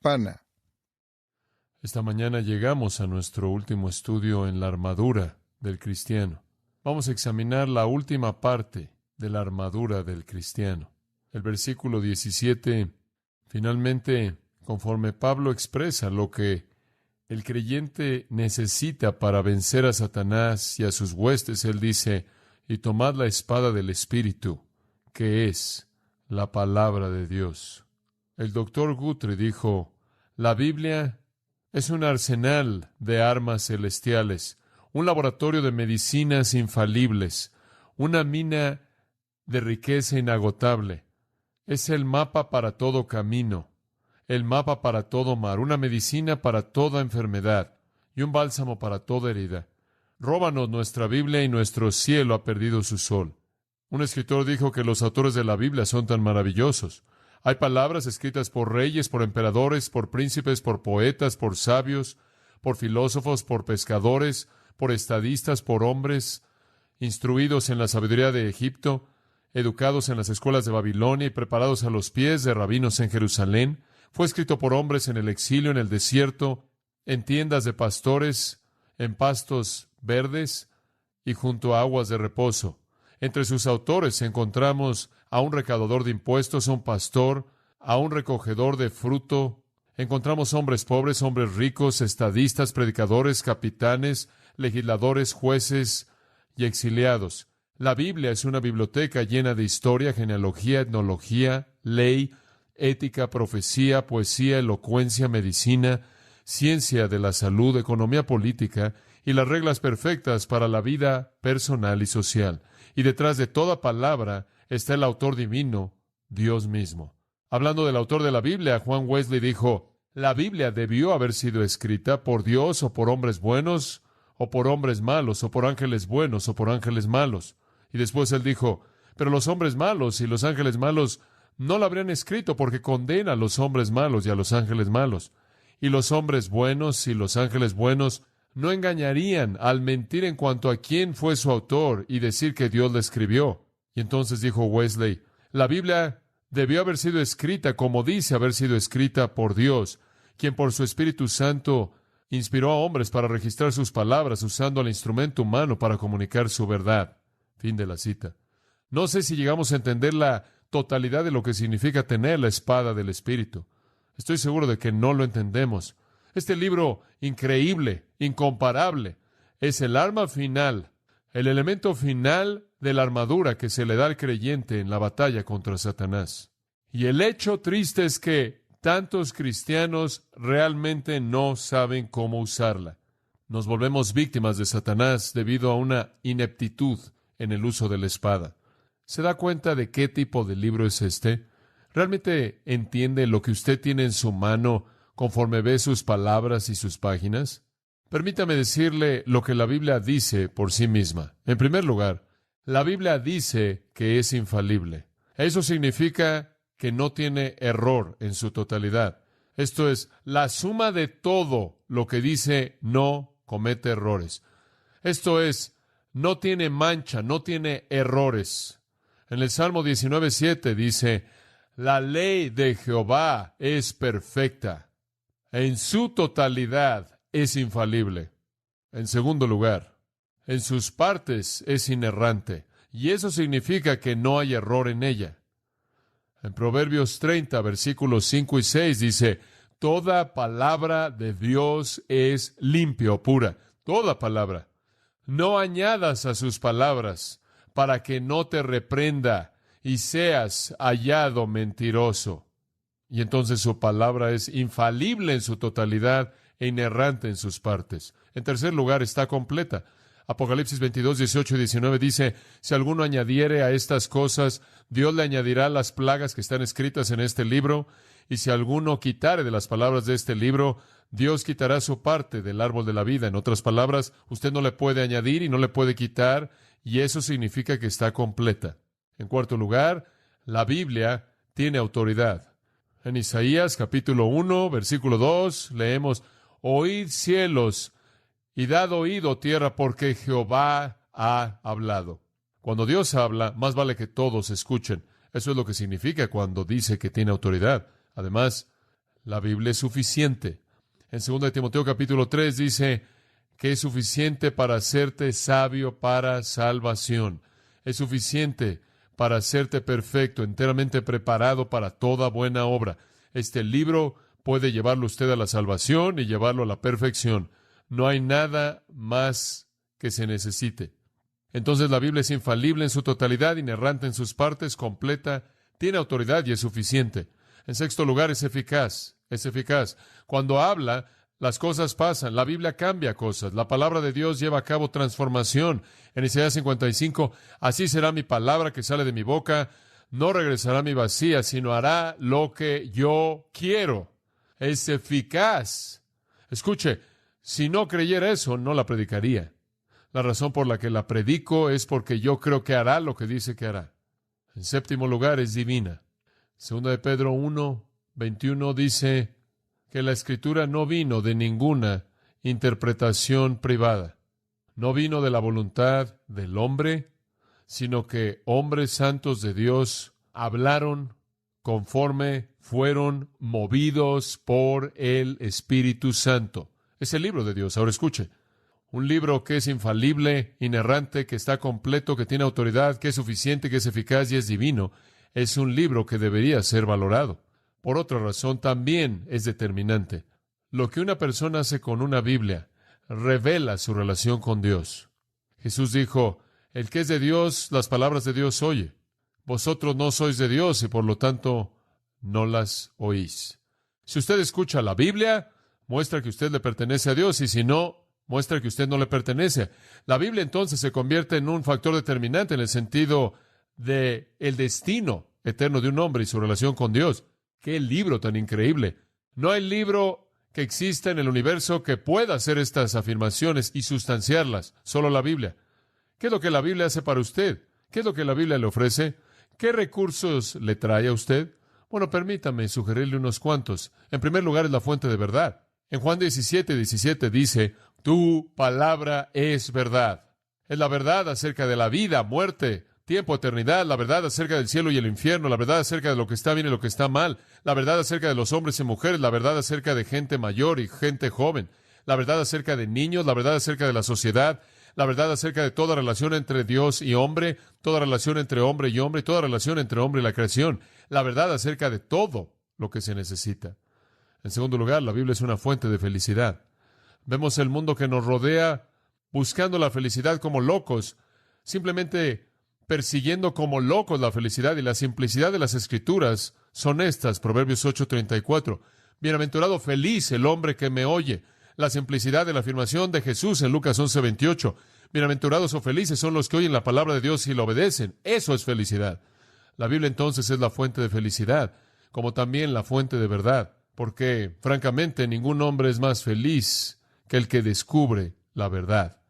Hispana. Esta mañana llegamos a nuestro último estudio en la armadura del cristiano. Vamos a examinar la última parte de la armadura del cristiano. El versículo 17, finalmente, conforme Pablo expresa lo que el creyente necesita para vencer a Satanás y a sus huestes, él dice, y tomad la espada del Espíritu, que es la palabra de Dios. El doctor Guthrie dijo, la Biblia es un arsenal de armas celestiales, un laboratorio de medicinas infalibles, una mina de riqueza inagotable. Es el mapa para todo camino, el mapa para todo mar, una medicina para toda enfermedad y un bálsamo para toda herida. Róbanos nuestra Biblia y nuestro cielo ha perdido su sol. Un escritor dijo que los autores de la Biblia son tan maravillosos. Hay palabras escritas por reyes, por emperadores, por príncipes, por poetas, por sabios, por filósofos, por pescadores, por estadistas, por hombres instruidos en la sabiduría de Egipto, educados en las escuelas de Babilonia y preparados a los pies de rabinos en Jerusalén. Fue escrito por hombres en el exilio, en el desierto, en tiendas de pastores, en pastos verdes y junto a aguas de reposo. Entre sus autores encontramos a un recaudador de impuestos, a un pastor, a un recogedor de fruto. Encontramos hombres pobres, hombres ricos, estadistas, predicadores, capitanes, legisladores, jueces y exiliados. La Biblia es una biblioteca llena de historia, genealogía, etnología, ley, ética, profecía, poesía, elocuencia, medicina, ciencia de la salud, economía política y las reglas perfectas para la vida personal y social. Y detrás de toda palabra está el autor divino, Dios mismo. Hablando del autor de la Biblia, Juan Wesley dijo, la Biblia debió haber sido escrita por Dios o por hombres buenos, o por hombres malos, o por ángeles buenos, o por ángeles malos. Y después él dijo, pero los hombres malos y los ángeles malos no la habrían escrito porque condena a los hombres malos y a los ángeles malos. Y los hombres buenos y los ángeles buenos no engañarían al mentir en cuanto a quién fue su autor y decir que Dios la escribió. Y entonces dijo Wesley, la Biblia debió haber sido escrita como dice haber sido escrita por Dios, quien por su Espíritu Santo inspiró a hombres para registrar sus palabras usando el instrumento humano para comunicar su verdad. Fin de la cita. No sé si llegamos a entender la totalidad de lo que significa tener la espada del Espíritu. Estoy seguro de que no lo entendemos. Este libro increíble, incomparable, es el arma final, el elemento final de la armadura que se le da al creyente en la batalla contra Satanás. Y el hecho triste es que tantos cristianos realmente no saben cómo usarla. Nos volvemos víctimas de Satanás debido a una ineptitud en el uso de la espada. ¿Se da cuenta de qué tipo de libro es este? ¿Realmente entiende lo que usted tiene en su mano conforme ve sus palabras y sus páginas? Permítame decirle lo que la Biblia dice por sí misma. En primer lugar, la Biblia dice que es infalible. Eso significa que no tiene error en su totalidad. Esto es, la suma de todo lo que dice no comete errores. Esto es, no tiene mancha, no tiene errores. En el Salmo 19:7 dice, la ley de Jehová es perfecta. En su totalidad es infalible. En segundo lugar, en sus partes es inerrante, y eso significa que no hay error en ella. En Proverbios 30, versículos 5 y 6 dice, toda palabra de Dios es limpia o pura. Toda palabra. No añadas a sus palabras para que no te reprenda y seas hallado mentiroso. Y entonces su palabra es infalible en su totalidad e inerrante en sus partes. En tercer lugar, está completa. Apocalipsis 22, 18 y 19 dice, si alguno añadiere a estas cosas, Dios le añadirá las plagas que están escritas en este libro, y si alguno quitare de las palabras de este libro, Dios quitará su parte del árbol de la vida. En otras palabras, usted no le puede añadir y no le puede quitar, y eso significa que está completa. En cuarto lugar, la Biblia tiene autoridad. En Isaías capítulo 1, versículo 2, leemos, oíd cielos, y dad oído tierra, porque Jehová ha hablado. Cuando Dios habla, más vale que todos escuchen. Eso es lo que significa cuando dice que tiene autoridad. Además, la Biblia es suficiente. En 2 Timoteo capítulo 3 dice que es suficiente para hacerte sabio para salvación. Es suficiente para hacerte perfecto, enteramente preparado para toda buena obra. Este libro puede llevarlo usted a la salvación y llevarlo a la perfección. No hay nada más que se necesite. Entonces la Biblia es infalible en su totalidad, inerrante en sus partes, completa, tiene autoridad y es suficiente. En sexto lugar, es eficaz. Es eficaz. Cuando habla, las cosas pasan. La Biblia cambia cosas. La palabra de Dios lleva a cabo transformación. En Isaías 55, así será mi palabra que sale de mi boca. No regresará a mi vacía, sino hará lo que yo quiero. Es eficaz. Escuche, si no creyera eso, no la predicaría. La razón por la que la predico es porque yo creo que hará lo que dice que hará. En séptimo lugar, es divina. Segunda de Pedro 1, 21 dice que la Escritura no vino de ninguna interpretación privada. No vino de la voluntad del hombre, sino que hombres santos de Dios hablaron conforme fueron movidos por el Espíritu Santo. Es el libro de Dios. Ahora escuche. Un libro que es infalible, inerrante, que está completo, que tiene autoridad, que es suficiente, que es eficaz y es divino, es un libro que debería ser valorado. Por otra razón, también es determinante. Lo que una persona hace con una Biblia revela su relación con Dios. Jesús dijo, el que es de Dios, las palabras de Dios oye. Vosotros no sois de Dios y por lo tanto no las oís. Si usted escucha la Biblia, muestra que usted le pertenece a Dios, y si no, muestra que usted no le pertenece. La Biblia entonces se convierte en un factor determinante en el sentido de el destino eterno de un hombre y su relación con Dios. ¡Qué libro tan increíble! No hay libro que exista en el universo que pueda hacer estas afirmaciones y sustanciarlas, solo la Biblia. ¿Qué es lo que la Biblia hace para usted? ¿Qué es lo que la Biblia le ofrece? ¿Qué recursos le trae a usted? Bueno, permítame sugerirle unos cuantos. En primer lugar, es la fuente de verdad. En Juan 17 dice, tu palabra es verdad. Es la verdad acerca de la vida, muerte, tiempo, eternidad, la verdad acerca del cielo y el infierno, la verdad acerca de lo que está bien y lo que está mal, la verdad acerca de los hombres y mujeres, la verdad acerca de gente mayor y gente joven, la verdad acerca de niños, la verdad acerca de la sociedad, la verdad acerca de toda relación entre Dios y hombre, toda relación entre hombre y hombre, toda relación entre hombre y la creación, la verdad acerca de todo lo que se necesita. En segundo lugar, la Biblia es una fuente de felicidad. Vemos el mundo que nos rodea buscando la felicidad como locos, simplemente persiguiendo como locos la felicidad, y la simplicidad de las Escrituras son estas. Proverbios 8:34. Bienaventurado, feliz el hombre que me oye. La simplicidad de la afirmación de Jesús en Lucas 11:28. Bienaventurados o felices son los que oyen la palabra de Dios y la obedecen. Eso es felicidad. La Biblia entonces es la fuente de felicidad, como también la fuente de verdad, porque, francamente, ningún hombre es más feliz que el que descubre la verdad.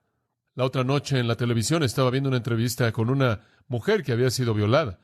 La otra noche en la televisión estaba viendo una entrevista con una mujer que había sido violada,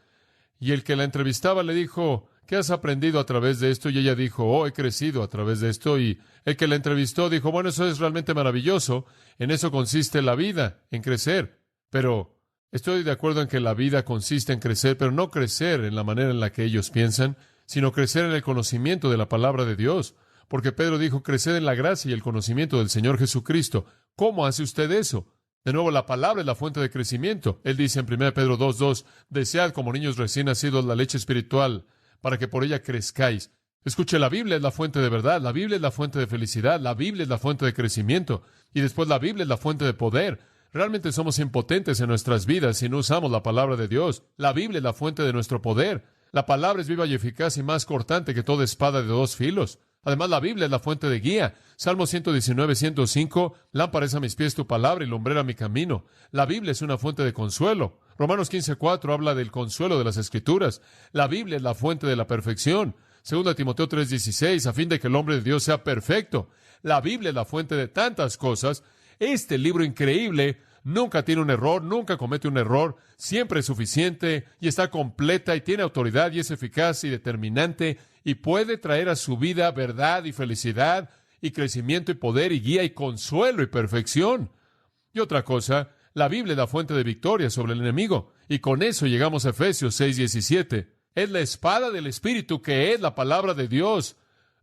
y el que la entrevistaba le dijo, ¿qué has aprendido a través de esto? Y ella dijo, oh, he crecido a través de esto. Y el que la entrevistó dijo, bueno, eso es realmente maravilloso, en eso consiste la vida, en crecer. Pero estoy de acuerdo en que la vida consiste en crecer, pero no crecer en la manera en la que ellos piensan, sino crecer en el conocimiento de la palabra de Dios. Porque Pedro dijo, creced en la gracia y el conocimiento del Señor Jesucristo. ¿Cómo hace usted eso? De nuevo, la palabra es la fuente de crecimiento. Él dice en 1 Pedro 2:2, desead como niños recién nacidos la leche espiritual, para que por ella crezcáis. Escuche, la Biblia es la fuente de verdad, la Biblia es la fuente de felicidad, la Biblia es la fuente de crecimiento, y después la Biblia es la fuente de poder. Realmente somos impotentes en nuestras vidas si no usamos la palabra de Dios. La Biblia es la fuente de nuestro poder. La palabra es viva y eficaz y más cortante que toda espada de dos filos. Además, la Biblia es la fuente de guía. Salmo 119, 105, lámpara es a mis pies tu palabra y lumbrera mi camino. La Biblia es una fuente de consuelo. Romanos 15, 4 habla del consuelo de las Escrituras. La Biblia es la fuente de la perfección. 2 Timoteo 3, 16, a fin de que el hombre de Dios sea perfecto. La Biblia es la fuente de tantas cosas. Este libro increíble nunca tiene un error, nunca comete un error, siempre es suficiente y está completa y tiene autoridad y es eficaz y determinante y puede traer a su vida verdad y felicidad y crecimiento y poder y guía y consuelo y perfección. Y otra cosa, la Biblia es la fuente de victoria sobre el enemigo. Y con eso llegamos a Efesios 6:17. Es la espada del Espíritu, que es la palabra de Dios,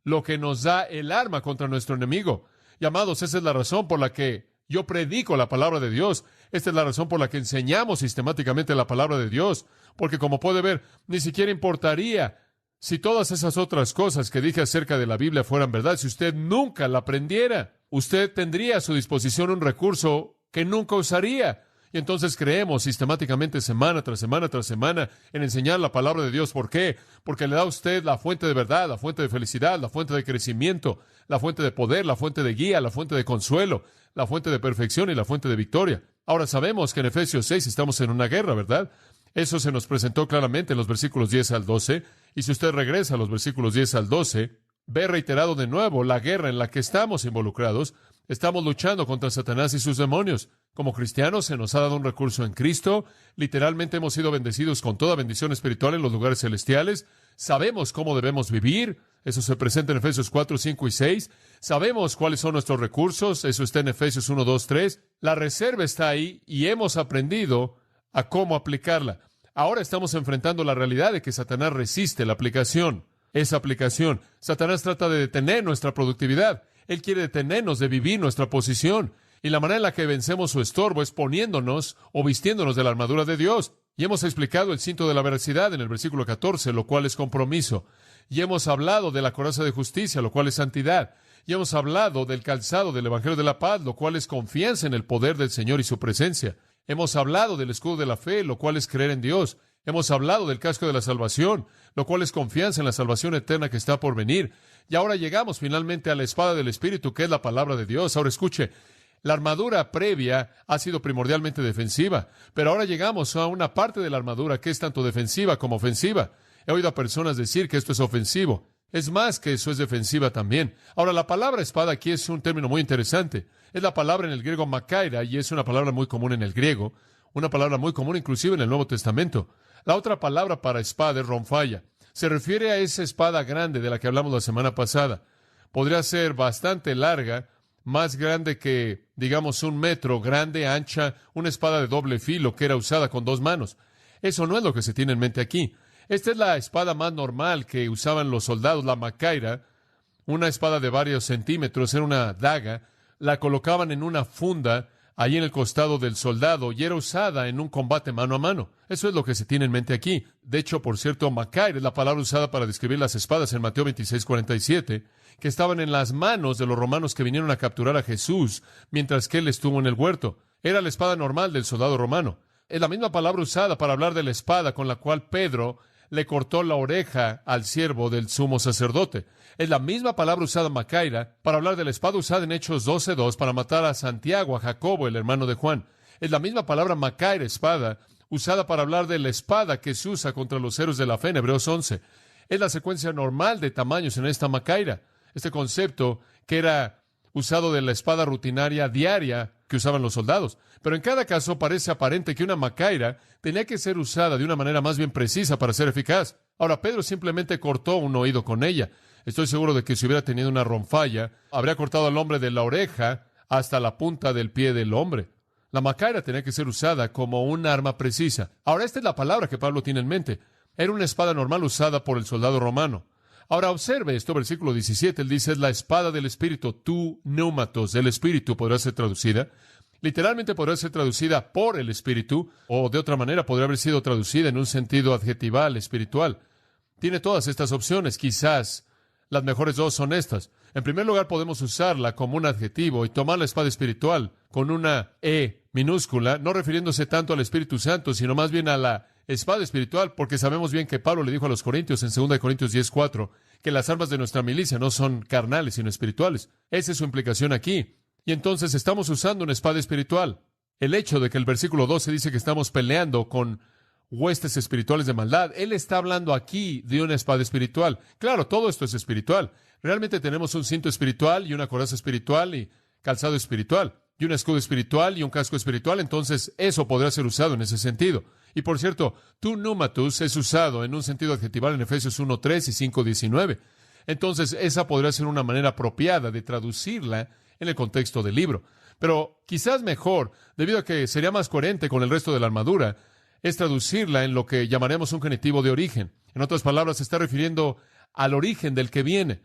lo que nos da el arma contra nuestro enemigo. Y amados, esa es la razón por la que yo predico la palabra de Dios. Esta es la razón por la que enseñamos sistemáticamente la palabra de Dios. Porque como puede ver, ni siquiera importaría si todas esas otras cosas que dije acerca de la Biblia fueran verdad, si usted nunca la aprendiera. Usted tendría a su disposición un recurso que nunca usaría. Y entonces creemos sistemáticamente semana tras semana tras semana en enseñar la palabra de Dios. ¿Por qué? Porque le da a usted la fuente de verdad, la fuente de felicidad, la fuente de crecimiento, la fuente de poder, la fuente de guía, la fuente de consuelo, la fuente de perfección y la fuente de victoria. Ahora sabemos que en Efesios 6 estamos en una guerra, ¿verdad? Eso se nos presentó claramente en los versículos 10 al 12. Y si usted regresa a los versículos 10 al 12, ve reiterado de nuevo la guerra en la que estamos involucrados. Estamos luchando contra Satanás y sus demonios. Como cristianos se nos ha dado un recurso en Cristo. Literalmente hemos sido bendecidos con toda bendición espiritual en los lugares celestiales. Sabemos cómo debemos vivir. Eso se presenta en Efesios 4, 5 y 6. Sabemos cuáles son nuestros recursos. Eso está en Efesios 1, 2, 3. La reserva está ahí y hemos aprendido a cómo aplicarla. Ahora estamos enfrentando la realidad de que Satanás resiste la aplicación. Esa aplicación. Satanás trata de detener nuestra productividad. Él quiere detenernos de vivir nuestra posición. Y la manera en la que vencemos su estorbo es poniéndonos o vistiéndonos de la armadura de Dios. Y hemos explicado el cinto de la veracidad en el versículo 14, lo cual es compromiso. Y hemos hablado de la coraza de justicia, lo cual es santidad. Y hemos hablado del calzado del Evangelio de la paz, lo cual es confianza en el poder del Señor y su presencia. Hemos hablado del escudo de la fe, lo cual es creer en Dios. Hemos hablado del casco de la salvación, lo cual es confianza en la salvación eterna que está por venir. Y ahora llegamos finalmente a la espada del Espíritu, que es la palabra de Dios. Ahora escuche, la armadura previa ha sido primordialmente defensiva, pero ahora llegamos a una parte de la armadura que es tanto defensiva como ofensiva. He oído a personas decir que esto es ofensivo. Es más que eso, es defensiva también. Ahora, la palabra espada aquí es un término muy interesante. Es la palabra en el griego makaira, y es una palabra muy común en el griego, una palabra muy común inclusive en el Nuevo Testamento. La otra palabra para espada es ronfalla. Se refiere a esa espada grande de la que hablamos la semana pasada. Podría ser bastante larga, más grande que, digamos, 1 metro, grande, ancha, una espada de doble filo que era usada con 2 manos. Eso no es lo que se tiene en mente aquí. Esta es la espada más normal que usaban los soldados, la makaira, una espada de varios centímetros, era una daga, la colocaban en una funda ahí en el costado del soldado y era usada en un combate mano a mano. Eso es lo que se tiene en mente aquí. De hecho, por cierto, makaira es la palabra usada para describir las espadas en Mateo 26, 47, que estaban en las manos de los romanos que vinieron a capturar a Jesús mientras que él estuvo en el huerto. Era la espada normal del soldado romano. Es la misma palabra usada para hablar de la espada con la cual Pedro le cortó la oreja al siervo del sumo sacerdote. Es la misma palabra usada makaira para hablar de la espada usada en Hechos 12:2 para matar a Santiago, a Jacobo, el hermano de Juan. Es la misma palabra makaira, espada, usada para hablar de la espada que se usa contra los héroes de la fe en Hebreos 11. Es la secuencia normal de tamaños en esta makaira. Este concepto que era usado de la espada rutinaria diaria que usaban los soldados. Pero en cada caso parece aparente que una makaira tenía que ser usada de una manera más bien precisa para ser eficaz. Ahora, Pedro simplemente cortó un oído con ella. Estoy seguro de que si hubiera tenido una ronfalla, habría cortado al hombre de la oreja hasta la punta del pie del hombre. La makaira tenía que ser usada como un arma precisa. Ahora, esta es la palabra que Pablo tiene en mente. Era una espada normal usada por el soldado romano. Ahora observe esto, versículo 17, él dice, es la espada del Espíritu, tu pneumatos, del Espíritu podrá ser traducida. Literalmente podrá ser traducida por el Espíritu, o de otra manera podría haber sido traducida en un sentido adjetival, espiritual. Tiene todas estas opciones. Quizás Las mejores dos son estas. En primer lugar, podemos usarla como un adjetivo y tomar la espada espiritual con una E minúscula, no refiriéndose tanto al Espíritu Santo, sino más bien a la espada espiritual, porque sabemos bien que Pablo le dijo a los Corintios en 2 Corintios 10:4 que las armas de nuestra milicia no son carnales, sino espirituales. Esa es su implicación aquí. Y entonces estamos usando una espada espiritual. El hecho de que el versículo 12 dice que estamos peleando con huestes espirituales de maldad, él está hablando aquí de una espada espiritual. Claro, todo esto es espiritual. Realmente tenemos un cinto espiritual y una coraza espiritual y calzado espiritual y un escudo espiritual y un casco espiritual. Entonces, eso podrá ser usado en ese sentido. Y por cierto, tu pneumatus es usado en un sentido adjetival en Efesios 1:3 y 5:19. Entonces, esa podría ser una manera apropiada de traducirla en el contexto del libro. Pero quizás mejor, debido a que sería más coherente con el resto de la armadura, es traducirla en lo que llamaremos un genitivo de origen. En otras palabras, se está refiriendo al origen del que viene.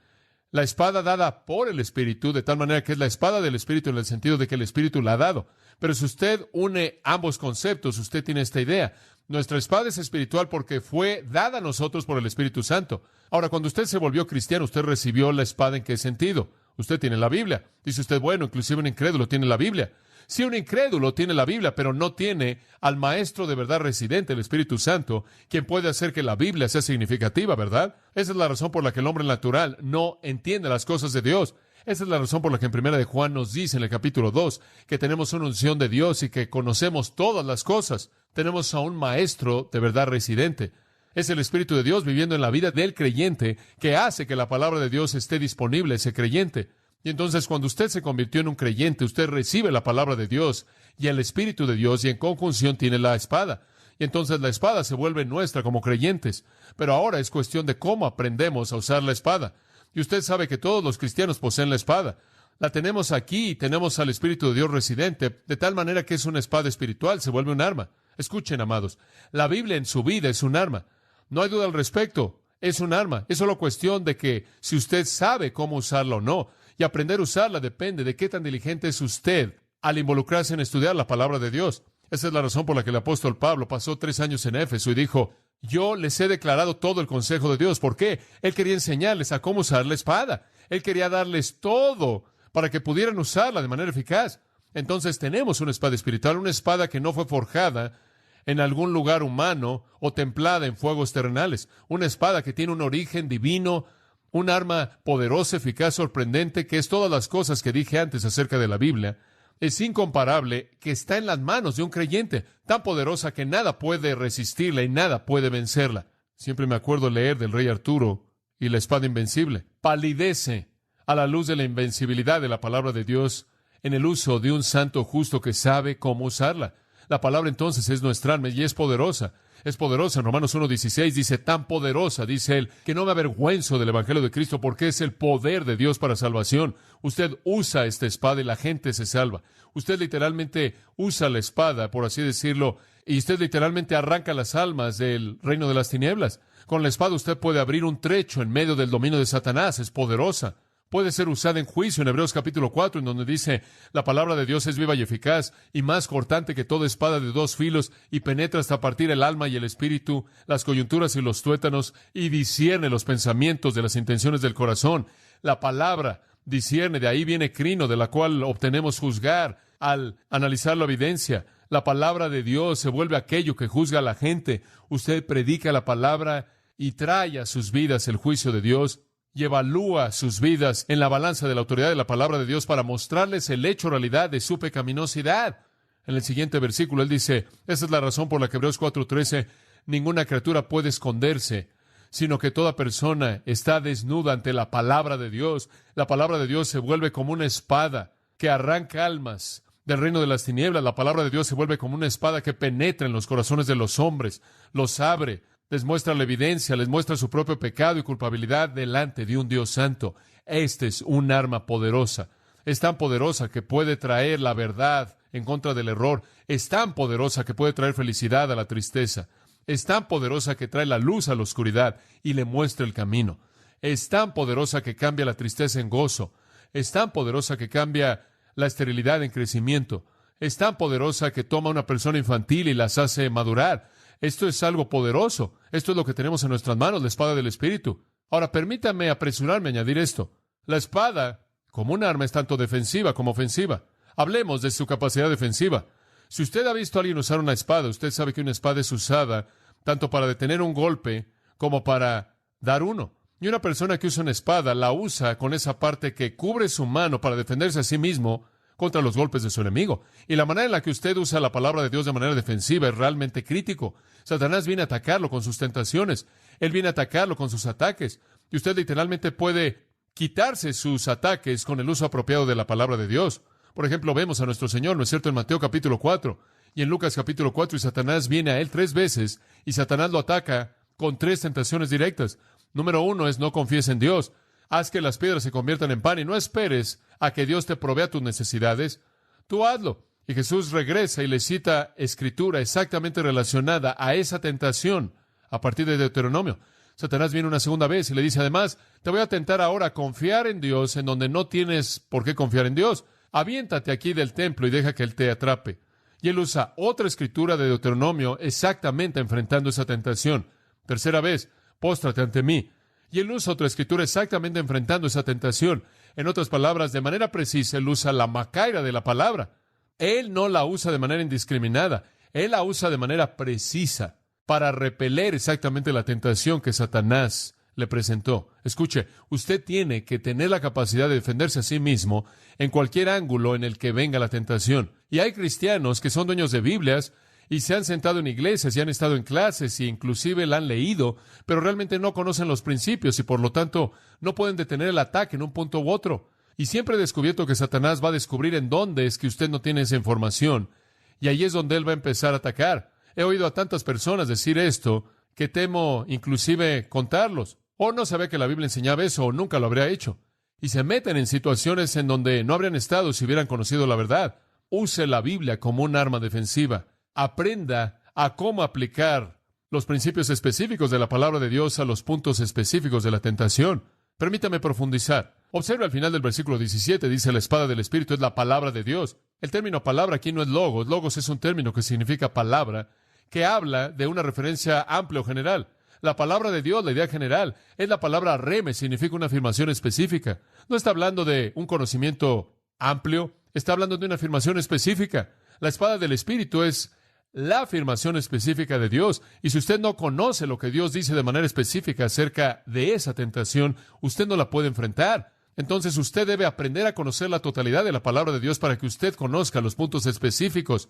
La espada dada por el Espíritu, de tal manera que es la espada del Espíritu en el sentido de que el Espíritu la ha dado. Pero si usted une ambos conceptos, usted tiene esta idea. Nuestra espada es espiritual porque fue dada a nosotros por el Espíritu Santo. Ahora, cuando usted se volvió cristiano, usted recibió la espada. ¿En qué sentido? Usted tiene la Biblia. Dice usted, bueno, inclusive un incrédulo tiene la Biblia. Sí, un incrédulo tiene la Biblia, pero no tiene al Maestro de verdad residente, el Espíritu Santo, quien puede hacer que la Biblia sea significativa, ¿verdad? Esa es la razón por la que el hombre natural no entiende las cosas de Dios. Esa es la razón por la que en 1 de Juan nos dice en el capítulo 2 que tenemos una unción de Dios y que conocemos todas las cosas. Tenemos a un Maestro de verdad residente. Es el Espíritu de Dios viviendo en la vida del creyente que hace que la palabra de Dios esté disponible a ese creyente. Y entonces, cuando usted se convirtió en un creyente, usted recibe la palabra de Dios y el Espíritu de Dios, y en conjunción tiene la espada. Y entonces la espada se vuelve nuestra como creyentes. Pero ahora es cuestión de cómo aprendemos a usar la espada. Y usted sabe que todos los cristianos poseen la espada. La tenemos aquí y tenemos al Espíritu de Dios residente, de tal manera que es una espada espiritual, se vuelve un arma. Escuchen, amados, la Biblia en su vida es un arma. No hay duda al respecto, es un arma. Es solo cuestión de que si usted sabe cómo usarla o no. Y aprender a usarla depende de qué tan diligente es usted al involucrarse en estudiar la palabra de Dios. Esa es la razón por la que el apóstol Pablo pasó 3 años en Éfeso y dijo, yo les he declarado todo el consejo de Dios. ¿Por qué? Él quería enseñarles a cómo usar la espada. Él quería darles todo para que pudieran usarla de manera eficaz. Entonces tenemos una espada espiritual, una espada que no fue forjada en algún lugar humano o templada en fuegos terrenales. Una espada que tiene un origen divino, un arma poderosa, eficaz, sorprendente, que es todas las cosas que dije antes acerca de la Biblia. Es incomparable, que está en las manos de un creyente, tan poderosa que nada puede resistirla y nada puede vencerla. Siempre me acuerdo leer del rey Arturo y la espada invencible. Palidece a la luz de la invencibilidad de la palabra de Dios en el uso de un santo justo que sabe cómo usarla. La palabra entonces es nuestra arma y es poderosa. Es poderosa. En Romanos 1:16 dice, tan poderosa, dice él, que no me avergüenzo del Evangelio de Cristo porque es el poder de Dios para salvación. Usted usa esta espada y la gente se salva. Usted literalmente usa la espada, por así decirlo, y usted literalmente arranca las almas del reino de las tinieblas. Con la espada usted puede abrir un trecho en medio del dominio de Satanás. Es poderosa. Puede ser usada en juicio en Hebreos capítulo 4, en donde dice, la palabra de Dios es viva y eficaz, y más cortante que toda espada de 2 filos, y penetra hasta partir el alma y el espíritu, las coyunturas y los tuétanos, y discierne los pensamientos de las intenciones del corazón. La palabra discierne, de ahí viene crino, de la cual obtenemos juzgar al analizar la evidencia. La palabra de Dios se vuelve aquello que juzga a la gente. Usted predica la palabra y trae a sus vidas el juicio de Dios, y evalúa sus vidas en la balanza de la autoridad de la palabra de Dios para mostrarles el hecho realidad de su pecaminosidad. En el siguiente versículo él dice, esa es la razón por la que Hebreos 4:13, ninguna criatura puede esconderse, sino que toda persona está desnuda ante la palabra de Dios. La palabra de Dios se vuelve como una espada que arranca almas del reino de las tinieblas. La palabra de Dios se vuelve como una espada que penetra en los corazones de los hombres, los abre, les muestra la evidencia, les muestra su propio pecado y culpabilidad delante de un Dios santo. Este es un arma poderosa. Es tan poderosa que puede traer la verdad en contra del error. Es tan poderosa que puede traer felicidad a la tristeza. Es tan poderosa que trae la luz a la oscuridad y le muestra el camino. Es tan poderosa que cambia la tristeza en gozo. Es tan poderosa que cambia la esterilidad en crecimiento. Es tan poderosa que toma a una persona infantil y las hace madurar. Esto es algo poderoso. Esto es lo que tenemos en nuestras manos, la espada del Espíritu. Ahora, permítame apresurarme a añadir esto. La espada, como un arma, es tanto defensiva como ofensiva. Hablemos de su capacidad defensiva. Si usted ha visto a alguien usar una espada, usted sabe que una espada es usada tanto para detener un golpe como para dar uno. Y una persona que usa una espada la usa con esa parte que cubre su mano para defenderse a sí mismo contra los golpes de su enemigo. Y la manera en la que usted usa la palabra de Dios de manera defensiva es realmente crítico. Satanás viene a atacarlo con sus tentaciones. Él viene a atacarlo con sus ataques. Y usted literalmente puede quitarse sus ataques con el uso apropiado de la palabra de Dios. Por ejemplo, vemos a nuestro Señor, ¿no es cierto?, en Mateo capítulo 4 y en Lucas capítulo 4, y Satanás viene a él 3 veces, y Satanás lo ataca con 3 tentaciones directas. Número 1 es: no confíes en Dios. Haz que las piedras se conviertan en pan y no esperes a que Dios te provea tus necesidades. Tú hazlo. Y Jesús regresa y le cita escritura exactamente relacionada a esa tentación a partir de Deuteronomio. Satanás viene una segunda vez y le dice además: te voy a tentar ahora a confiar en Dios en donde no tienes por qué confiar en Dios. Aviéntate aquí del templo y deja que Él te atrape. Y Él usa otra escritura de Deuteronomio exactamente enfrentando esa tentación. Tercera vez: póstrate ante mí. Y Él usa otra escritura exactamente enfrentando esa tentación. En otras palabras, de manera precisa, Él usa la macaira de la palabra. Él no la usa de manera indiscriminada. Él la usa de manera precisa para repeler exactamente la tentación que Satanás le presentó. Escuche, usted tiene que tener la capacidad de defenderse a sí mismo en cualquier ángulo en el que venga la tentación. Y hay cristianos que son dueños de Biblias y se han sentado en iglesias y han estado en clases y inclusive la han leído, pero realmente no conocen los principios y por lo tanto no pueden detener el ataque en un punto u otro. Y siempre he descubierto que Satanás va a descubrir en dónde es que usted no tiene esa información, y ahí es donde él va a empezar a atacar. He oído a tantas personas decir esto que temo inclusive contarlos. O no sabía que la Biblia enseñaba eso, o nunca lo habría hecho. Y se meten en situaciones en donde no habrían estado si hubieran conocido la verdad. Use la Biblia como un arma defensiva. Aprenda a cómo aplicar los principios específicos de la palabra de Dios a los puntos específicos de la tentación. Permítame profundizar. Observe al final del versículo 17, dice: la espada del Espíritu es la palabra de Dios. El término palabra aquí no es logos. Logos es un término que significa palabra, que habla de una referencia amplia o general. La palabra de Dios, la idea general, es la palabra reme, significa una afirmación específica. No está hablando de un conocimiento amplio, está hablando de una afirmación específica. La espada del Espíritu es la afirmación específica de Dios. Y si usted no conoce lo que Dios dice de manera específica acerca de esa tentación, usted no la puede enfrentar. Entonces usted debe aprender a conocer la totalidad de la palabra de Dios para que usted conozca los puntos específicos.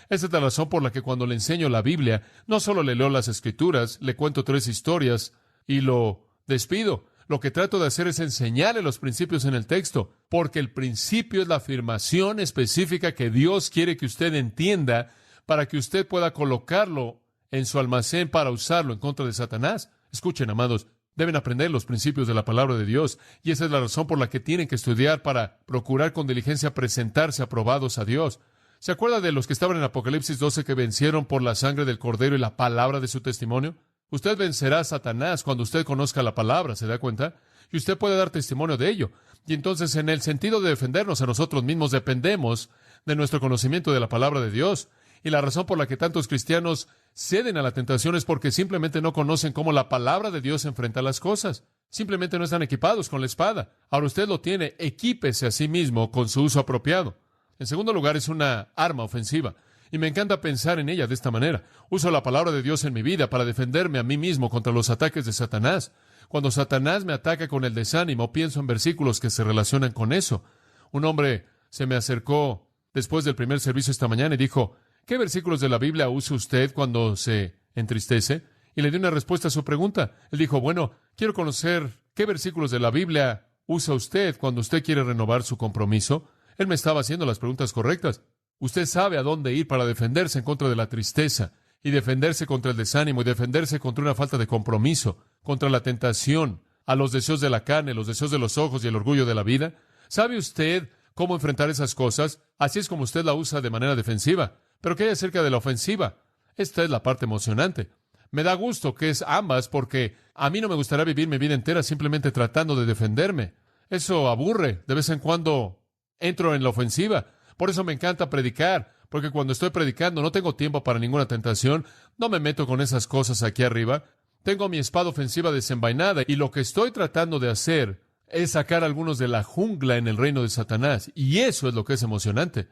Esa es la razón por la que cuando le enseño la Biblia, no solo le leo las Escrituras, le cuento 3 historias y lo despido. Lo que trato de hacer es enseñarle los principios en el texto, porque el principio es la afirmación específica que Dios quiere que usted entienda para que usted pueda colocarlo en su almacén para usarlo en contra de Satanás. Escuchen, amados, deben aprender los principios de la palabra de Dios, y esa es la razón por la que tienen que estudiar para procurar con diligencia presentarse aprobados a Dios. ¿Se acuerda de los que estaban en Apocalipsis 12 que vencieron por la sangre del Cordero y la palabra de su testimonio? Usted vencerá a Satanás cuando usted conozca la palabra, ¿se da cuenta? Y usted puede dar testimonio de ello. Y entonces, en el sentido de defendernos a nosotros mismos, dependemos de nuestro conocimiento de la palabra de Dios. Y la razón por la que tantos cristianos ceden a la tentación es porque simplemente no conocen cómo la palabra de Dios enfrenta las cosas. Simplemente no están equipados con la espada. Ahora usted lo tiene, equípese a sí mismo con su uso apropiado. En segundo lugar, es una arma ofensiva. Y me encanta pensar en ella de esta manera. Uso la palabra de Dios en mi vida para defenderme a mí mismo contra los ataques de Satanás. Cuando Satanás me ataca con el desánimo, pienso en versículos que se relacionan con eso. Un hombre se me acercó después del primer servicio esta mañana y dijo: ¿qué versículos de la Biblia usa usted cuando se entristece? Y le di una respuesta a su pregunta. Él dijo: bueno, quiero conocer qué versículos de la Biblia usa usted cuando usted quiere renovar su compromiso. Él me estaba haciendo las preguntas correctas. Usted sabe a dónde ir para defenderse en contra de la tristeza, y defenderse contra el desánimo, y defenderse contra una falta de compromiso, contra la tentación, a los deseos de la carne, los deseos de los ojos y el orgullo de la vida. ¿Sabe usted cómo enfrentar esas cosas? Así es como usted la usa de manera defensiva. Pero ¿qué hay acerca de la ofensiva? Esta es la parte emocionante. Me da gusto que es ambas, porque a mí no me gustaría vivir mi vida entera simplemente tratando de defenderme. Eso aburre. De vez en cuando entro en la ofensiva. Por eso me encanta predicar, porque cuando estoy predicando no tengo tiempo para ninguna tentación. No me meto con esas cosas aquí arriba. Tengo mi espada ofensiva desenvainada y lo que estoy tratando de hacer es sacar a algunos de la jungla en el reino de Satanás. Y eso es lo que es emocionante.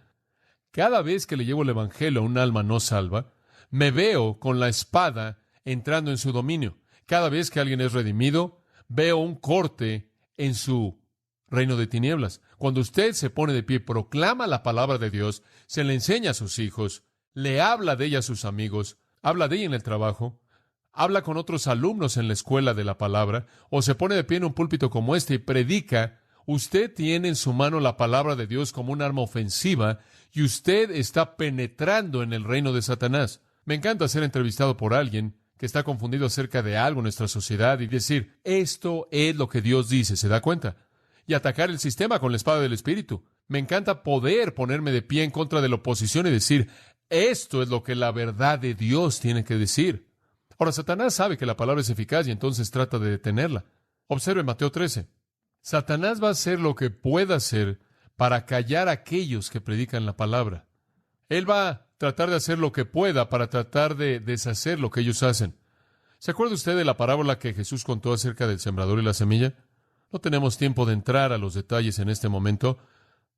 Cada vez que le llevo el evangelio a un alma no salva, me veo con la espada entrando en su dominio. Cada vez que alguien es redimido, veo un corte en su reino de tinieblas. Cuando usted se pone de pie, proclama la palabra de Dios, se le enseña a sus hijos, le habla de ella a sus amigos, habla de ella en el trabajo, habla con otros alumnos en la escuela de la palabra, o se pone de pie en un púlpito como este y predica, usted tiene en su mano la palabra de Dios como un arma ofensiva y usted está penetrando en el reino de Satanás. Me encanta ser entrevistado por alguien que está confundido acerca de algo en nuestra sociedad y decir, esto es lo que Dios dice, ¿se da cuenta? Y atacar el sistema con la espada del Espíritu. Me encanta poder ponerme de pie en contra de la oposición y decir, esto es lo que la verdad de Dios tiene que decir. Ahora, Satanás sabe que la palabra es eficaz y entonces trata de detenerla. Observe Mateo 13. Satanás va a hacer lo que pueda hacer para callar a aquellos que predican la palabra. Él va a tratar de hacer lo que pueda para tratar de deshacer lo que ellos hacen. ¿Se acuerda usted de la parábola que Jesús contó acerca del sembrador y la semilla? No tenemos tiempo de entrar a los detalles en este momento.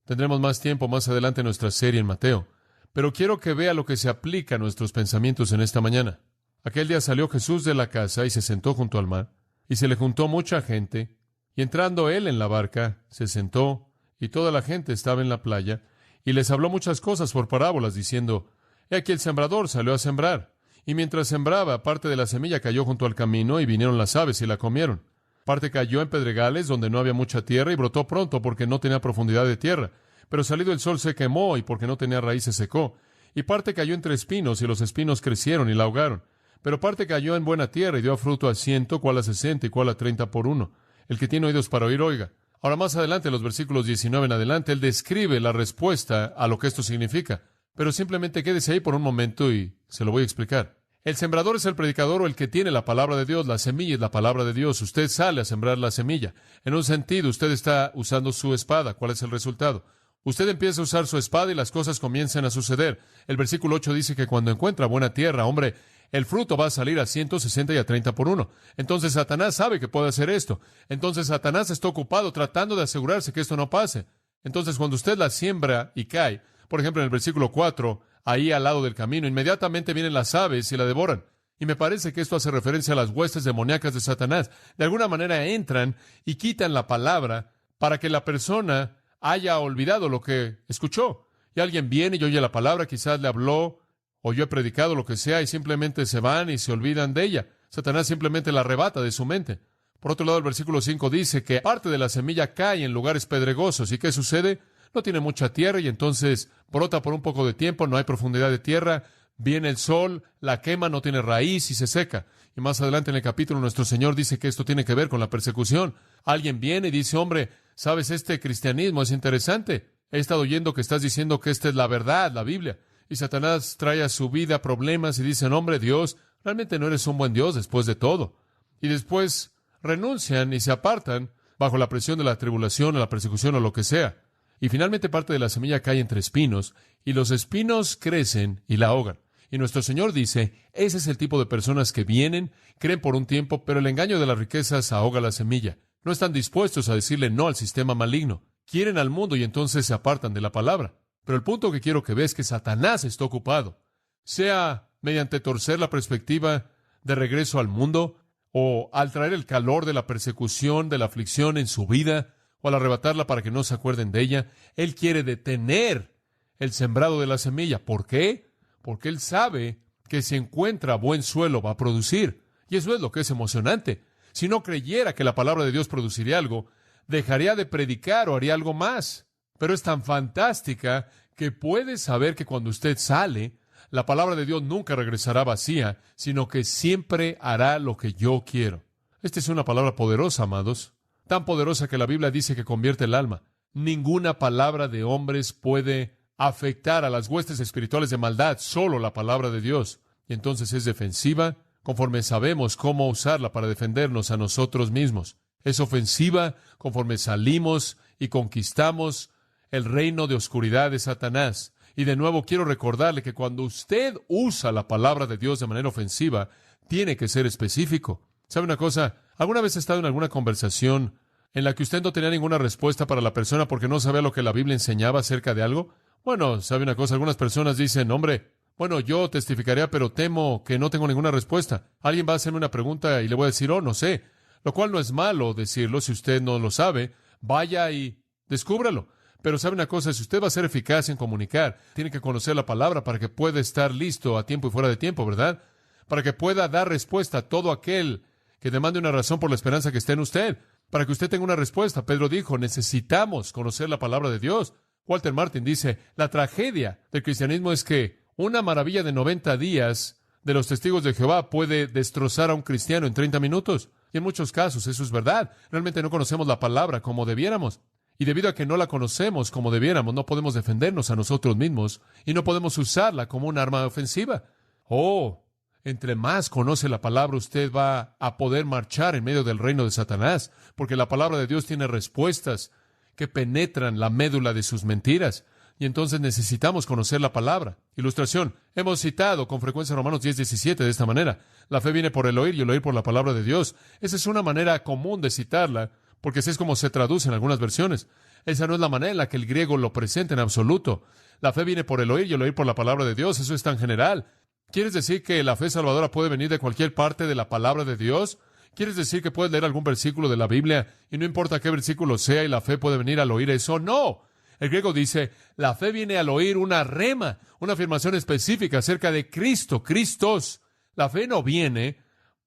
Tendremos más tiempo más adelante en nuestra serie en Mateo. Pero quiero que vea lo que se aplica a nuestros pensamientos en esta mañana. Aquel día salió Jesús de la casa y se sentó junto al mar, y se le juntó mucha gente, y entrando él en la barca, se sentó, y toda la gente estaba en la playa, y les habló muchas cosas por parábolas, diciendo, he aquí el sembrador salió a sembrar, y mientras sembraba, parte de la semilla cayó junto al camino, y vinieron las aves y la comieron. Parte cayó en pedregales, donde no había mucha tierra, y brotó pronto, porque no tenía profundidad de tierra. Pero salido el sol se quemó, y porque no tenía raíz se secó. Y parte cayó entre espinos, y los espinos crecieron y la ahogaron. Pero parte cayó en buena tierra, y dio fruto a 100, cuál a 60, y cuál a 30 por uno. El que tiene oídos para oír, oiga. Ahora, más adelante, en los versículos 19 en adelante, él describe la respuesta a lo que esto significa. Pero simplemente quédese ahí por un momento y se lo voy a explicar. El sembrador es el predicador o el que tiene la palabra de Dios. La semilla es la palabra de Dios. Usted sale a sembrar la semilla. En un sentido, usted está usando su espada. ¿Cuál es el resultado? Usted empieza a usar su espada y las cosas comienzan a suceder. El versículo 8 dice que cuando encuentra buena tierra, hombre, el fruto va a salir a 160 y a 30 por uno. Entonces Satanás sabe que puede hacer esto. Entonces Satanás está ocupado tratando de asegurarse que esto no pase. Entonces cuando usted la siembra y cae, por ejemplo en el versículo 4, ahí al lado del camino, inmediatamente vienen las aves y la devoran. Y me parece que esto hace referencia a las huestes demoníacas de Satanás. De alguna manera entran y quitan la palabra para que la persona haya olvidado lo que escuchó. Y alguien viene y oye la palabra, quizás le habló, o yo he predicado lo que sea, y simplemente se van y se olvidan de ella. Satanás simplemente la arrebata de su mente. Por otro lado, el versículo 5 dice que parte de la semilla cae en lugares pedregosos. ¿Y qué sucede? No tiene mucha tierra y entonces brota por un poco de tiempo, no hay profundidad de tierra, viene el sol, la quema, no tiene raíz y se seca. Y más adelante en el capítulo nuestro Señor dice que esto tiene que ver con la persecución. Alguien viene y dice, hombre, ¿sabes? Este cristianismo es interesante. He estado oyendo que estás diciendo que esta es la verdad, la Biblia. Y Satanás trae a su vida problemas y dicen, hombre, Dios, realmente no eres un buen Dios después de todo. Y después renuncian y se apartan bajo la presión de la tribulación o la persecución o lo que sea. Y finalmente parte de la semilla cae entre espinos, y los espinos crecen y la ahogan. Y nuestro Señor dice, ese es el tipo de personas que vienen, creen por un tiempo, pero el engaño de las riquezas ahoga la semilla. No están dispuestos a decirle no al sistema maligno. Quieren al mundo y entonces se apartan de la palabra. Pero el punto que quiero que veas es que Satanás está ocupado, sea mediante torcer la perspectiva de regreso al mundo, o al traer el calor de la persecución, de la aflicción en su vida, o al arrebatarla para que no se acuerden de ella. Él quiere detener el sembrado de la semilla. ¿Por qué? Porque él sabe que si encuentra buen suelo va a producir. Y eso es lo que es emocionante. Si no creyera que la palabra de Dios produciría algo, dejaría de predicar o haría algo más. Pero es tan fantástica que puede saber que cuando usted sale, la palabra de Dios nunca regresará vacía, sino que siempre hará lo que yo quiero. Esta es una palabra poderosa, amados. Tan poderosa que la Biblia dice que convierte el alma. Ninguna palabra de hombres puede afectar a las huestes espirituales de maldad, solo la palabra de Dios. Y entonces es defensiva, conforme sabemos cómo usarla para defendernos a nosotros mismos. Es ofensiva, conforme salimos y conquistamos el reino de oscuridad de Satanás. Y de nuevo quiero recordarle que cuando usted usa la palabra de Dios de manera ofensiva, tiene que ser específico. ¿Sabe una cosa? ¿Alguna vez ha estado en alguna conversación en la que usted no tenía ninguna respuesta para la persona porque no sabía lo que la Biblia enseñaba acerca de algo? Bueno, ¿sabe una cosa? Algunas personas dicen, hombre, bueno, yo testificaría, pero temo que no tengo ninguna respuesta. Alguien va a hacerme una pregunta y le voy a decir, oh, no sé. Lo cual no es malo decirlo si usted no lo sabe. Vaya y descúbralo. Pero sabe una cosa, si usted va a ser eficaz en comunicar, tiene que conocer la palabra para que pueda estar listo a tiempo y fuera de tiempo, ¿verdad? Para que pueda dar respuesta a todo aquel que demande una razón por la esperanza que esté en usted. Para que usted tenga una respuesta. Pedro dijo, necesitamos conocer la palabra de Dios. Walter Martin dice, la tragedia del cristianismo es que una maravilla de 90 días de los testigos de Jehová puede destrozar a un cristiano en 30 minutos. Y en muchos casos eso es verdad. Realmente no conocemos la palabra como debiéramos. Y debido a que no la conocemos como debiéramos, no podemos defendernos a nosotros mismos y no podemos usarla como un arma ofensiva. Oh, entre más conoce la palabra, usted va a poder marchar en medio del reino de Satanás, porque la palabra de Dios tiene respuestas que penetran la médula de sus mentiras. Y entonces necesitamos conocer la palabra. Ilustración. Hemos citado con frecuencia Romanos 10:17 de esta manera. La fe viene por el oír y el oír por la palabra de Dios. Esa es una manera común de citarla, porque así es como se traduce en algunas versiones. Esa no es la manera en la que el griego lo presenta en absoluto. La fe viene por el oír y el oír por la palabra de Dios. Eso es tan general. ¿Quieres decir que la fe salvadora puede venir de cualquier parte de la palabra de Dios? ¿Quieres decir que puedes leer algún versículo de la Biblia y no importa qué versículo sea y la fe puede venir al oír eso? No. El griego dice, la fe viene al oír una rema, una afirmación específica acerca de Cristo, Cristos. La fe no viene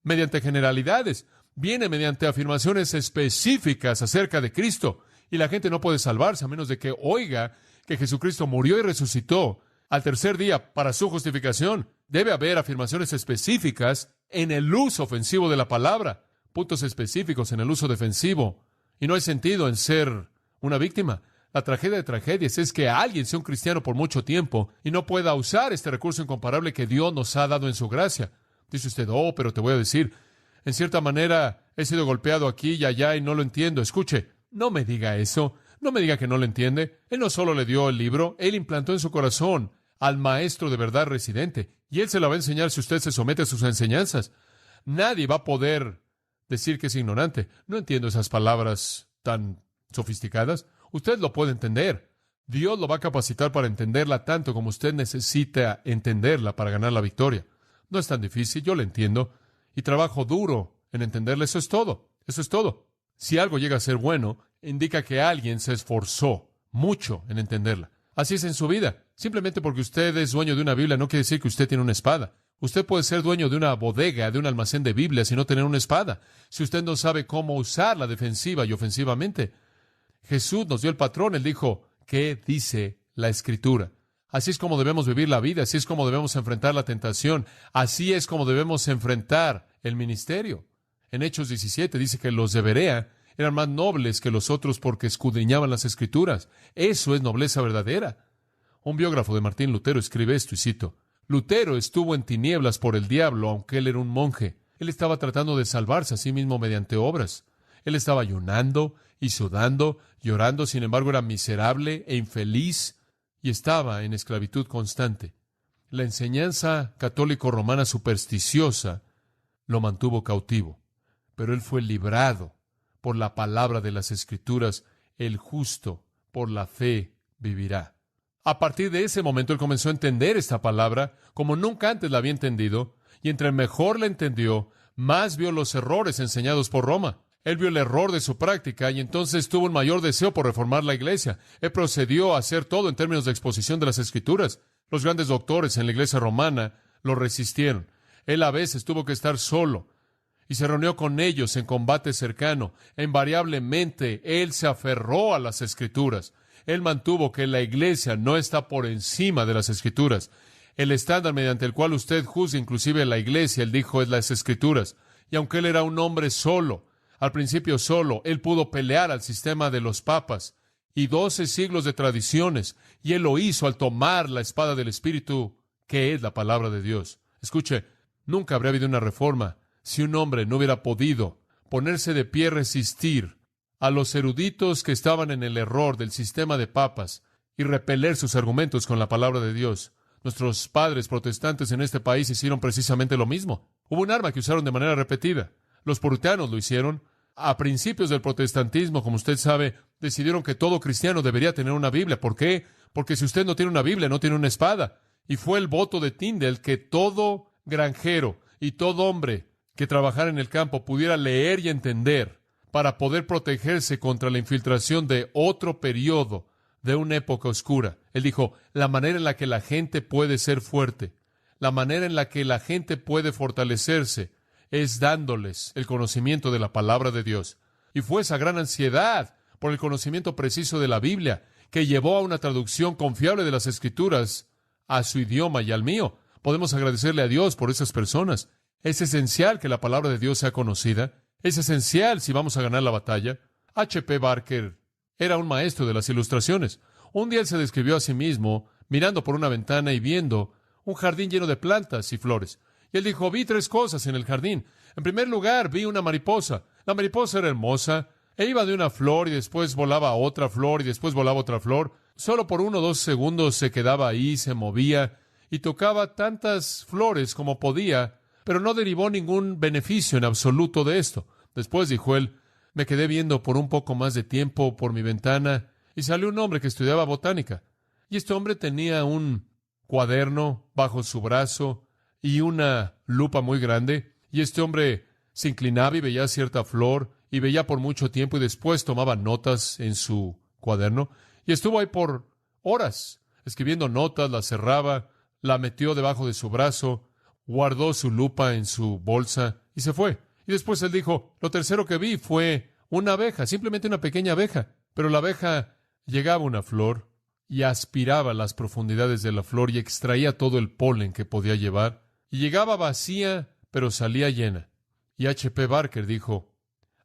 mediante generalidades, viene mediante afirmaciones específicas acerca de Cristo. Y la gente no puede salvarse a menos de que oiga que Jesucristo murió y resucitó al tercer día para su justificación. Debe haber afirmaciones específicas en el uso ofensivo de la palabra, puntos específicos en el uso defensivo. Y no hay sentido en ser una víctima. La tragedia de tragedias es que alguien sea un cristiano por mucho tiempo y no pueda usar este recurso incomparable que Dios nos ha dado en su gracia. Dice usted, oh, pero te voy a decir, en cierta manera he sido golpeado aquí y allá y no lo entiendo. Escuche, no me diga eso. No me diga que no lo entiende. Él no solo le dio el libro, Él implantó en su corazón al maestro de verdad residente. Y Él se la va a enseñar si usted se somete a sus enseñanzas. Nadie va a poder decir que es ignorante. No entiendo esas palabras tan sofisticadas. Usted lo puede entender. Dios lo va a capacitar para entenderla tanto como usted necesita entenderla para ganar la victoria. No es tan difícil, yo lo entiendo. Y trabajo duro en entenderla. Eso es todo. Eso es todo. Si algo llega a ser bueno, indica que alguien se esforzó mucho en entenderla. Así es en su vida. Simplemente porque usted es dueño de una Biblia no quiere decir que usted tiene una espada. Usted puede ser dueño de una bodega, de un almacén de Biblias y no tener una espada. Si usted no sabe cómo usarla defensiva y ofensivamente. Jesús nos dio el patrón. Él dijo, ¿qué dice la Escritura? Así es como debemos vivir la vida. Así es como debemos enfrentar la tentación. Así es como debemos enfrentar el ministerio. En Hechos 17 dice que los de Berea eran más nobles que los otros porque escudriñaban las Escrituras. Eso es nobleza verdadera. Un biógrafo de Martín Lutero escribe esto, y cito, Lutero estuvo en tinieblas por el diablo, aunque él era un monje. Él estaba tratando de salvarse a sí mismo mediante obras. Él estaba ayunando y sudando, llorando, sin embargo era miserable e infeliz y estaba en esclavitud constante. La enseñanza católico-romana supersticiosa lo mantuvo cautivo, pero él fue librado por la palabra de las Escrituras. El justo por la fe vivirá. A partir de ese momento él comenzó a entender esta palabra como nunca antes la había entendido, y entre mejor la entendió, más vio los errores enseñados por Roma. Él vio el error de su práctica y entonces tuvo un mayor deseo por reformar la iglesia. Él procedió a hacer todo en términos de exposición de las Escrituras. Los grandes doctores en la iglesia romana lo resistieron. Él a veces tuvo que estar solo y se reunió con ellos en combate cercano. Invariablemente, él se aferró a las Escrituras. Él mantuvo que la iglesia no está por encima de las Escrituras. El estándar mediante el cual usted juzga inclusive a la iglesia, él dijo, es las Escrituras. Y aunque él era un hombre solo, al principio solo, él pudo pelear al sistema de los papas y 12 siglos de tradiciones, y él lo hizo al tomar la espada del Espíritu, que es la palabra de Dios. Escuche, nunca habría habido una reforma si un hombre no hubiera podido ponerse de pie y resistir a los eruditos que estaban en el error del sistema de papas y repeler sus argumentos con la palabra de Dios. Nuestros padres protestantes en este país hicieron precisamente lo mismo. Hubo un arma que usaron de manera repetida. Los puritanos lo hicieron. A principios del protestantismo, como usted sabe, decidieron que todo cristiano debería tener una Biblia. ¿Por qué? Porque si usted no tiene una Biblia, no tiene una espada. Y fue el voto de Tyndale que todo granjero y todo hombre que trabajara en el campo pudiera leer y entender para poder protegerse contra la infiltración de otro periodo, de una época oscura. Él dijo, la manera en la que la gente puede ser fuerte, la manera en la que la gente puede fortalecerse, es dándoles el conocimiento de la palabra de Dios. Y fue esa gran ansiedad por el conocimiento preciso de la Biblia que llevó a una traducción confiable de las Escrituras a su idioma y al mío. Podemos agradecerle a Dios por esas personas. Es esencial que la palabra de Dios sea conocida. Es esencial si vamos a ganar la batalla. H.P. Barker era un maestro de las ilustraciones. Un día él se describió a sí mismo mirando por una ventana y viendo un jardín lleno de plantas y flores. Y él dijo, vi 3 cosas en el jardín. En primer lugar, vi una mariposa. La mariposa era hermosa. E iba de una flor y después volaba a otra flor y después volaba a otra flor. Solo por 1 o 2 segundos se quedaba ahí, se movía y tocaba tantas flores como podía, pero no derivó ningún beneficio en absoluto de esto. Después, dijo él, me quedé viendo por un poco más de tiempo por mi ventana y salió un hombre que estudiaba botánica. Y este hombre tenía un cuaderno bajo su brazo y una lupa muy grande. Y este hombre se inclinaba y veía cierta flor y veía por mucho tiempo y después tomaba notas en su cuaderno. Y estuvo ahí por horas, escribiendo notas, la cerraba, la metió debajo de su brazo, guardó su lupa en su bolsa y se fue. Y después él dijo, lo tercero que vi fue una abeja, simplemente una pequeña abeja. Pero la abeja llegaba a una flor y aspiraba las profundidades de la flor y extraía todo el polen que podía llevar. Y llegaba vacía, pero salía llena. Y H.P. Barker dijo,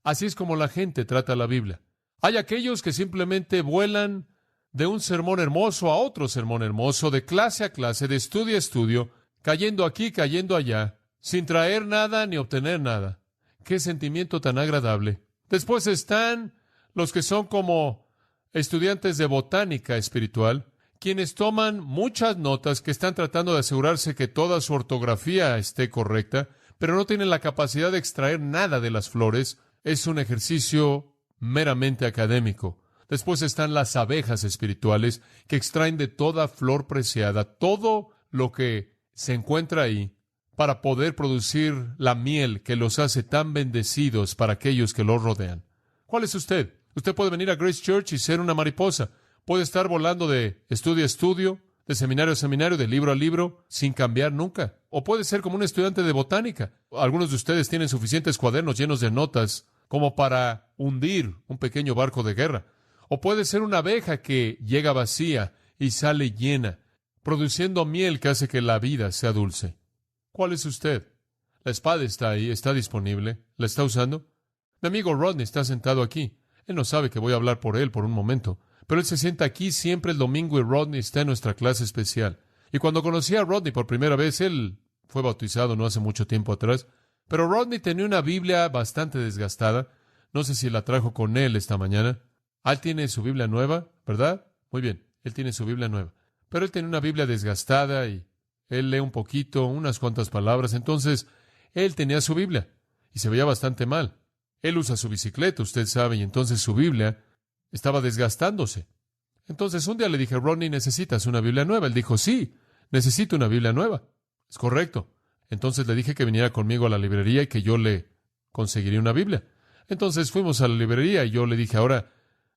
así es como la gente trata la Biblia. Hay aquellos que simplemente vuelan de un sermón hermoso a otro sermón hermoso, de clase a clase, de estudio a estudio, cayendo aquí, cayendo allá, sin traer nada ni obtener nada. ¡Qué sentimiento tan agradable! Después están los que son como estudiantes de botánica espiritual, quienes toman muchas notas, que están tratando de asegurarse que toda su ortografía esté correcta, pero no tienen la capacidad de extraer nada de las flores. Es un ejercicio meramente académico. Después están las abejas espirituales, que extraen de toda flor preciada todo lo que se encuentra ahí para poder producir la miel que los hace tan bendecidos para aquellos que los rodean. ¿Cuál es usted? Usted puede venir a Grace Church y ser una mariposa. Puede estar volando de estudio a estudio, de seminario a seminario, de libro a libro, sin cambiar nunca. O puede ser como un estudiante de botánica. Algunos de ustedes tienen suficientes cuadernos llenos de notas como para hundir un pequeño barco de guerra. O puede ser una abeja que llega vacía y sale llena, produciendo miel que hace que la vida sea dulce. ¿Cuál es usted? La espada está ahí, está disponible. ¿La está usando? Mi amigo Rodney está sentado aquí. Él no sabe que voy a hablar por él por un momento, pero él se sienta aquí siempre el domingo y Rodney está en nuestra clase especial. Y cuando conocí a Rodney por primera vez, él fue bautizado no hace mucho tiempo atrás, pero Rodney tenía una Biblia bastante desgastada. No sé si la trajo con él esta mañana. Él tiene su Biblia nueva, ¿verdad? Muy bien, él tiene su Biblia nueva. Pero él tiene una Biblia desgastada y él lee un poquito, unas cuantas palabras. Entonces, él tenía su Biblia y se veía bastante mal. Él usa su bicicleta, usted sabe, y entonces su Biblia estaba desgastándose. Entonces un día le dije, Rodney, ¿necesitas una Biblia nueva? Él dijo, sí, necesito una Biblia nueva. Es correcto. Entonces le dije que viniera conmigo a la librería y que yo le conseguiría una Biblia. Entonces fuimos a la librería y yo le dije, ahora,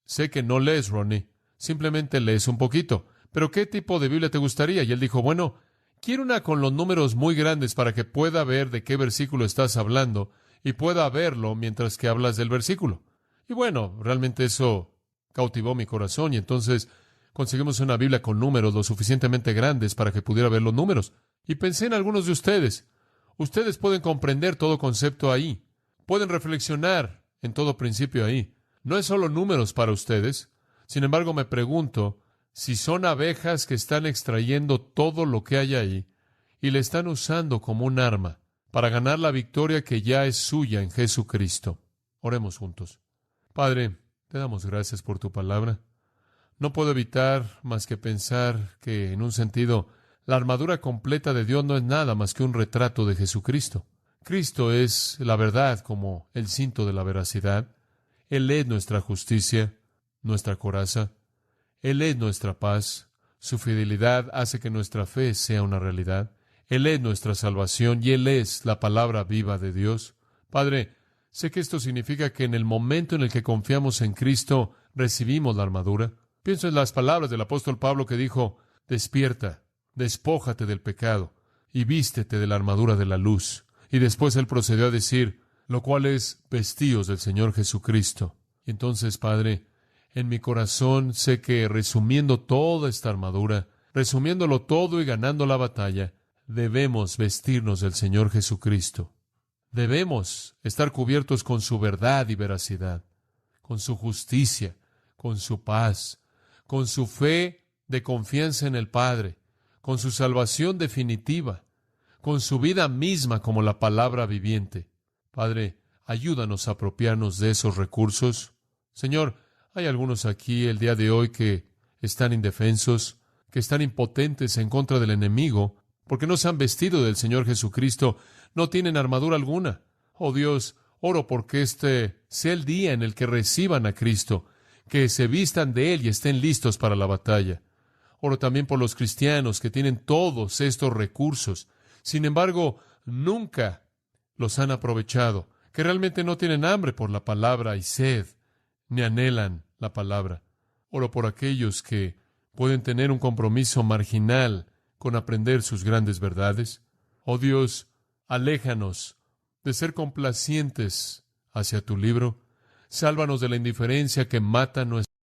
sé que no lees, Rodney, simplemente lees un poquito, pero ¿qué tipo de Biblia te gustaría? Y él dijo, bueno, quiero una con los números muy grandes para que pueda ver de qué versículo estás hablando y pueda verlo mientras que hablas del versículo. Y bueno, realmente eso cautivó mi corazón y entonces conseguimos una Biblia con números lo suficientemente grandes para que pudiera ver los números. Y pensé en algunos de ustedes. Ustedes pueden comprender todo concepto ahí. Pueden reflexionar en todo principio ahí. No es solo números para ustedes. Sin embargo, me pregunto si son abejas que están extrayendo todo lo que hay ahí y le están usando como un arma para ganar la victoria que ya es suya en Jesucristo. Oremos juntos. Padre, te damos gracias por tu palabra. No puedo evitar más que pensar que, en un sentido, la armadura completa de Dios no es nada más que un retrato de Jesucristo. Cristo es la verdad como el cinto de la veracidad. Él es nuestra justicia, nuestra coraza. Él es nuestra paz. Su fidelidad hace que nuestra fe sea una realidad. Él es nuestra salvación y Él es la palabra viva de Dios. Padre, sé que esto significa que en el momento en el que confiamos en Cristo, recibimos la armadura. Pienso en las palabras del apóstol Pablo que dijo, despierta, despójate del pecado y vístete de la armadura de la luz. Y después él procedió a decir, lo cual es vestíos del Señor Jesucristo. Y entonces, Padre, en mi corazón sé que resumiendo toda esta armadura, resumiéndolo todo y ganando la batalla, debemos vestirnos del Señor Jesucristo. Debemos estar cubiertos con su verdad y veracidad, con su justicia, con su paz, con su fe de confianza en el Padre, con su salvación definitiva, con su vida misma como la palabra viviente. Padre, ayúdanos a apropiarnos de esos recursos. Señor, hay algunos aquí el día de hoy que están indefensos, que están impotentes en contra del enemigo, porque no se han vestido del Señor Jesucristo, no tienen armadura alguna. Oh Dios, oro porque este sea el día en el que reciban a Cristo, que se vistan de Él y estén listos para la batalla. Oro también por los cristianos que tienen todos estos recursos, sin embargo, nunca los han aprovechado, que realmente no tienen hambre por la palabra y sed, ni anhelan la palabra. Oro por aquellos que pueden tener un compromiso marginal con aprender sus grandes verdades. Oh Dios, aléjanos de ser complacientes hacia tu libro. Sálvanos de la indiferencia que mata nuestra